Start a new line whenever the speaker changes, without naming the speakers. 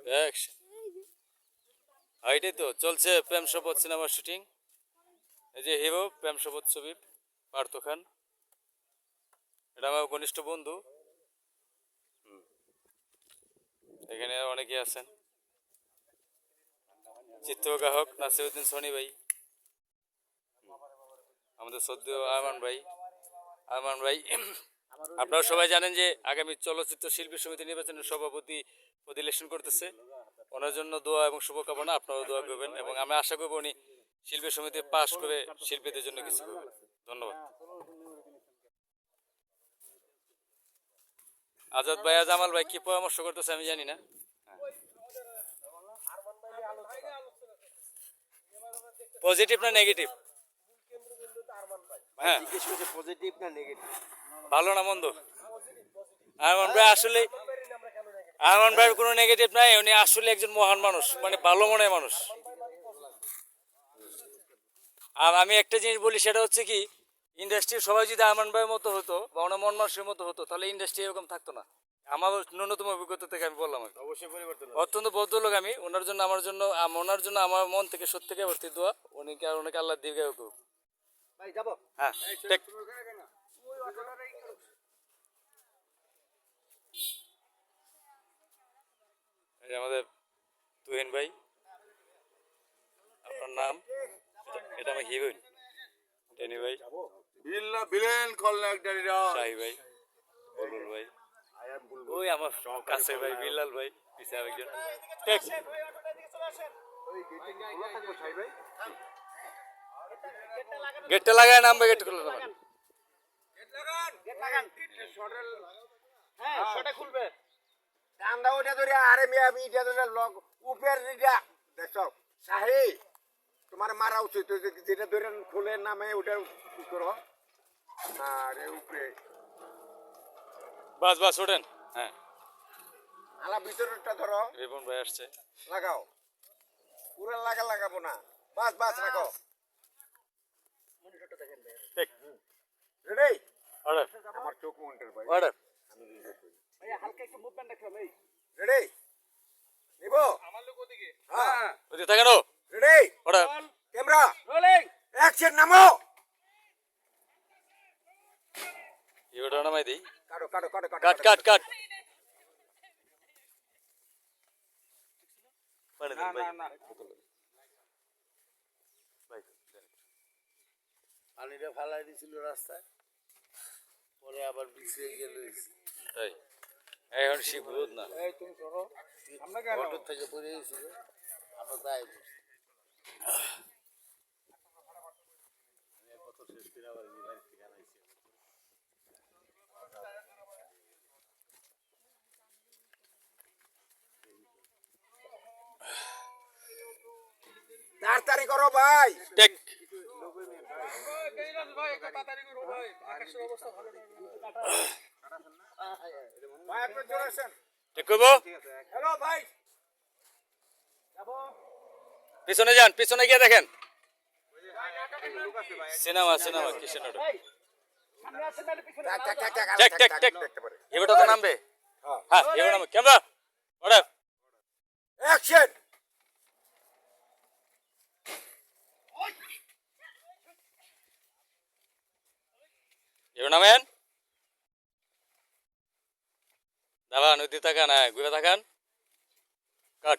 Action. এইটাই তো চলছে প্রেম শপথ সিনেমার শুটিং। এই যে হিরো প্রেম শপথ ছবি পার্থ খান, এটা আমার ঘনিষ্ঠ বন্ধু। এখানে অনেকেই আছেন, চিত্রগ্রাহক নাসিরউদ্দিন সনি ভাই, আমাদের সদ্য আরমান ভাই। আপনারা সবাই জানেন যে আগামী চলচ্চিত্র শিল্পী সমিতি নির্বাচনের সভাপতি ইলেকশন করতেছে। ওনার জন্য দোয়া এবং শুভকামনা, আপনারাও দোয়া করবেন এবং আমি আশা করব উনি শিল্পী সমিতি পাশ করে শিল্পীদের জন্য কিছু করবেন। ধন্যবাদ। আজাদ ভাই আর জামাল ভাই কি পরামর্শ করতেছে আমি জানি না। পজিটিভ না নেগেটিভ? হ্যাঁ,
পজিটিভ না নেগেটিভ?
ভালো না মন্দ? আরমান ভাই আসলে, আরমান ভাইয়ের কোনো নেগেটিভ নাই, উনি আসলে একজন মহান মানুষ, মানে ভালো মনের মানুষ। আর আমি একটা জিনিস বলি, সেটা হচ্ছে কি, ইন্ডাস্ট্রির সবাই যদি আরমান ভাইয়ের মতো হতো বা ওনার মন মানুষের মতো হতো, তাহলে ইন্ডাস্ট্রি এরকম থাকতো না। আমার ন্যূনতম অভিজ্ঞতা থেকে আমি বললাম।
অবশ্যই পরিবর্তন।
অত্যন্ত ভদ্রলোক আমি, ওনার জন্য ওনার জন্য আমার মন থেকে সত্যি থেকে ভর্তি দোয়া, উনিকে আর ওনাকে আল্লাহ দীর্ঘায়ু করুক।
ভাই যাবো?
হ্যাঁ ঠিক। এই যে আমাদের তুহিন ভাই, আপনার নাম? এটা আমার হিরোইন টেনি ভাই,
বিলেন কল্যাণকারীরা,
শাহি ভাই, বুলবুল ভাই, ওই আমার কাছে ভাই বিল্লাল ভাই, পিছিয়ে একজন। ঠিক। গেটটা লাগায় নামবে, গেট খুলে নামবে।
হ্যাঁ শটে খুলবে। ডান্ডা ওটা ধরে, আরে মিয়া আমি এটা ধরে লগ উপের দিটা দেখছো শাহি, তোমার মারা উচিত। যেটা ধরে খুলে নামে ওটা কি করো। আরে উপরে
বাস বাস ওঠেন। হ্যাঁ,
আলা ভিতরটা ধরো,
রিপন ভাই আসছে।
লাগাও। পুরো লাগাবো না, বাস বাস রাখো।
ঠিক।
রেডি?
অর্ডার
আমার চোখ মন্টার ভাই।
অর্ডার।
ভাই হালকা একটু মুভমেন্ট রাখলাম। এই রেডি? নিবো আমার লোক ওদিকে। হ্যাঁ
ওদিকে তাকান।
Ready?
Order.
Camera rolling action. নামো।
ইউটা নামাই দেই।
কাটো কাটো কাটো
কাট কাট কাট। মানে
না
ভাই,
না না
ভাই
পানিটা ফালাই দিছিল রাস্তায়, পরে আবার বিছিয়ে গেল।
তাই এখন শিব রোদ না।
এই তুমি সরো, আমরা কেন অটো থেকে পড়ে গেছিল, আমরা তাই কত শেষ করে আবার বিবাহ ঠিকানা আইছে। তাড়াতাড়ি করো ভাই।
ঠিক।
ভাই একটু তাড়াতাড়ি করো ভাই, আকাশের অবস্থা ভালো না। ভাই আপনি চলে আসেন।
ঠিক করবো।
হ্যালো ভাই, যাবো।
পিছনে যান, পিছনে গিয়ে দেখেন। সিনেমা সিনেমা কিসের নাটক? ঠিক ঠিক ঠিক। এবারটা তো নামবে। হ্যাঁ এবার নামবে। Camera order.
অ্যাকশন।
এবার নামেন। দাঁড়ান, ওই দিকে তাকান, হ্যাঁ ঘুরে তাকান। কাট।